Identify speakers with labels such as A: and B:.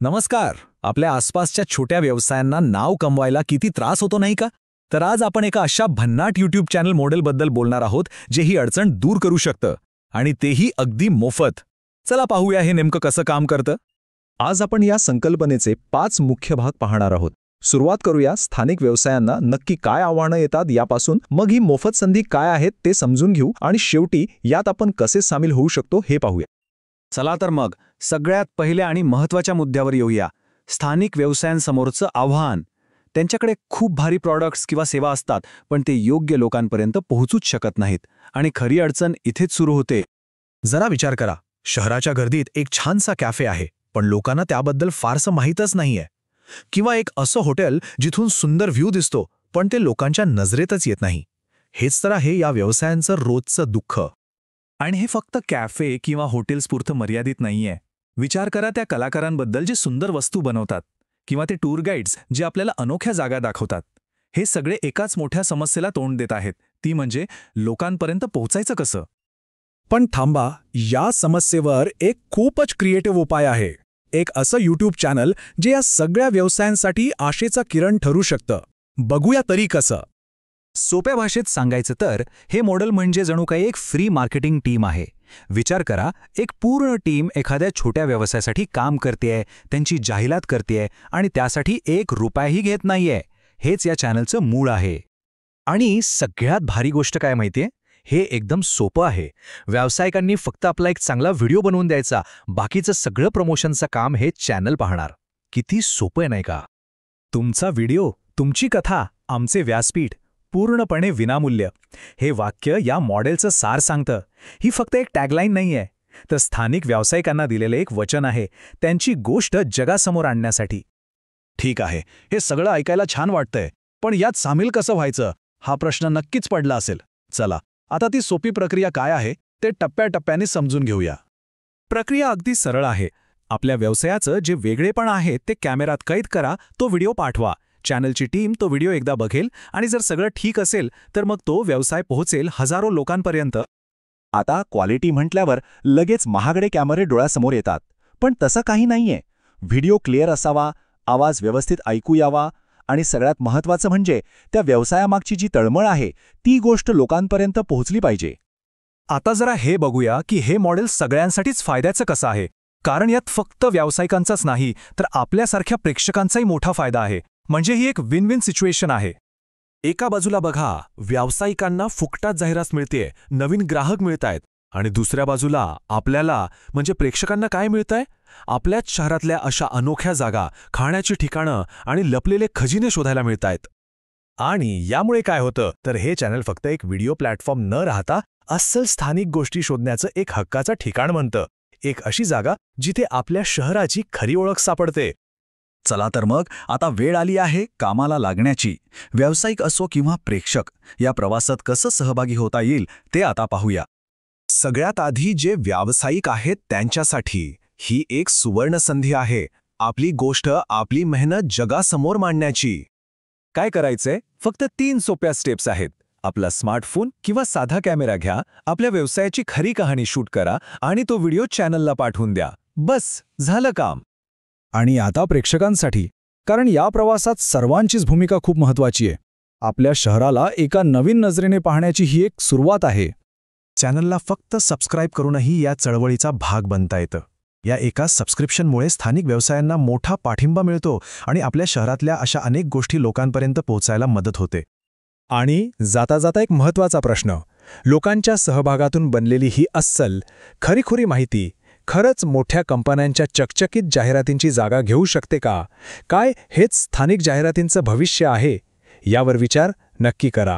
A: नमस्कार. आपल्या आसपासच्या छोट्या व्यवसायांना नाव कमवायला किती त्रास होतो नाही का? तर आज आपण एका अशा भन्नाट YouTube चॅनल मॉडेलबद्दल बोलणार आहोत जे ही अडचण दूर करू शकतं आणि तेही अगदी मोफत. चला पाहूया हे नेमकं कसं काम करतं.
B: आज आपण या संकल्पनेचे 5 मुख्य भाग पाहणार आहोत. सुरुवात करूया स्थानिक व्यवसायांना नक्की काय आव्हानं येतात यापासून, मग ही मोफत संधी काय आहेत ते समजून घेऊ आणि शेवटी यात आपण कसे सामील होऊ शकतो हे पाहूया.
A: चला तर मग सगळ्यात पहिल्या आणि महत्त्वाच्या मुद्द्यावर येऊया. स्थानिक व्यवसायांसमोरचं आव्हान. त्यांच्याकडे खूप भारी प्रॉडक्ट्स किंवा सेवा असतात, पण ते योग्य लोकांपर्यंत पोहोचूच शकत नाहीत. आणि खरी अडचण इथेच सुरू होते.
B: जरा विचार करा, शहराच्या गर्दीत एक छानसा कॅफे आहे, पण लोकांना त्याबद्दल फारसं माहीतच नाहीये. किंवा एक असं हॉटेल जिथून सुंदर व्ह्यू दिसतो, पण ते लोकांच्या नजरेतच येत नाही. हेच तर आहे या व्यवसायांचं रोजचं दुःख.
A: आणि हे फक्त कॅफे किंवा हॉटेल्सपुरतं मर्यादित नाहीये. विचार करा त्या कलाकारांबद्दल जे सुंदर वस्तू बनवतात, किंवा ते टूर गाईड्स जे आपल्याला अनोख्या जागा दाखवतात. हे सगळे एकाच मोठ्या समस्येला तोंड देत आहेत, ती म्हणजे लोकांपर्यंत पोहोचायचं कसं.
B: पण थांबा, या समस्येवर एक खूपच क्रिएटिव्ह उपाय आहे. एक असं YouTube चॅनल जे या सगळ्या व्यवसायांसाठी आशेचा किरण ठरू शकतं. बघूया तरी कसं.
A: सोप्या भाषेत सांगायचं तर हे मॉडेल म्हणजे जणू काही एक फ्री मार्केटिंग टीम आहे. विचार करा, एक पूर्ण टीम एखाद्या छोट्या व्यवसायासाठी काम करतेय, त्यांची जाहिरात करतेय आणि त्यासाठी 1 रुपयाही घेत नाहीये. हेच या चॅनलचं मूळ आहे. आणि सगळ्यात भारी गोष्ट काय माहितीये? हे एकदम सोपं आहे. व्यावसायिकांनी फक्त आपला एक चांगला व्हिडिओ बनवून द्यायचा, बाकीचं सगळं प्रमोशनचं काम हे चॅनल पाहणार. किती सोपं आहे नाही का?
B: तुमचा व्हिडिओ, तुमची कथा, आमचे व्यासपीठ, पूर्णपणे विनामूल्य. हे वाक्य या मॉडेलचं सार सांगतं. ही फक्त एक टॅगलाईन नाहीये, तर स्थानिक व्यावसायिकांना दिलेलं एक वचन आहे, त्यांची गोष्ट जगासमोर आणण्यासाठी.
A: ठीक आहे, हे सगळं ऐकायला छान वाटतंय, पण यात सामील कसं व्हायचं हा प्रश्न नक्कीच पडला असेल. चला, आता ती सोपी प्रक्रिया काय आहे ते टप्प्याटप्प्याने समजून घेऊया.
B: प्रक्रिया अगदी सरळ आहे. आपल्या व्यवसायाचं जे वेगळेपण आहे ते कॅमेऱ्यात कैद करा, तो व्हिडिओ पाठवा. चॅनलची टीम तो व्हिडिओ एकदा बघेल आणि जर सगळं ठीक असेल तर मग तो व्यवसाय पोहोचेल हजारो लोकांपर्यंत.
C: आता क्वालिटी म्हटल्यावर लगेच महागडे कॅमेरे डोळ्यासमोर येतात, पण तसं काही नाहीये. व्हिडिओ क्लिअर असावा, आवाज व्यवस्थित ऐकू यावा आणि सगळ्यात महत्त्वाचं म्हणजे त्या व्यवसायामागची जी तळमळ आहे ती गोष्ट लोकांपर्यंत पोहोचली पाहिजे.
B: आता जरा हे बघूया की हे मॉडेल सगळ्यांसाठीच फायद्याचं कसं आहे. कारण यात फक्त व्यावसायिकांचाच नाही, तर आपल्यासारख्या प्रेक्षकांचाही मोठा फायदा आहे. म्हणजे ही एक विन विन सिच्युएशन आहे. एका बाजूला बघा, व्यावसायिकांना फुकटात जाहिरात मिळतेय, नवीन ग्राहक मिळतायत. आणि दुसऱ्या बाजूला आपल्याला म्हणजे प्रेक्षकांना काय मिळतंय? आपल्याच शहरातल्या अशा अनोख्या जागा, खाण्याची ठिकाणं आणि लपलेले खजिने शोधायला मिळतायत. आणि यामुळे काय होतं तर हे चॅनल फक्त एक व्हिडिओ प्लॅटफॉर्म न राहता अस्सल स्थानिक गोष्टी शोधण्याचं एक हक्काचं ठिकाण बनतं. एक अशी जागा जिथे आपल्या शहराची खरी ओळख सापडते.
A: चला तर मग आता वेळ आली आहे कामाला लागण्याची. व्यावसायिक असो किंवा प्रेक्षक, या प्रवासात कसं सहभागी होता येईल ते आता पाहूया.
B: सगळ्यात आधी जे व्यावसायिक आहेत त्यांच्यासाठी ही एक सुवर्ण संधी आहे. आपली गोष्ट, आपली मेहनत जगासमोर मांडण्याची. काय करायचंय? फक्त 3 सोप्या स्टेप्स आहेत. आपला स्मार्टफोन किंवा साधा कॅमेरा घ्या, आपल्या व्यवसायाची खरी कहाणी शूट करा आणि तो व्हिडिओ चॅनलला पाठवून द्या. बस, झालं काम. आणि आता प्रेक्षकांसाठी, कारण या प्रवासात सर्वांचीच भूमिका खूप महत्त्वाची आहे. आपल्या शहराला एका नवीन नजरेने पाहण्याची ही एक सुरुवात आहे. चॅनलला फक्त सबस्क्राईब करूनही या चळवळीचा भाग बनता येतं. या एका सबस्क्रिप्शनमुळे स्थानिक व्यवसायांना मोठा पाठिंबा मिळतो आणि आपल्या शहरातल्या अशा अनेक गोष्टी लोकांपर्यंत पोहोचायला मदत होते. आणि जाता जाता एक महत्त्वाचा प्रश्न, लोकांच्या सहभागातून बनलेली ही अस्सल, खरीखुरी माहिती खरंच मोठ्या कंपन्यांच्या चकचकीत जाहिरातींची जागा घेऊ शकते का? काय हेच स्थानिक जाहिरातींचं भविष्य आहे? यावर विचार नक्की करा.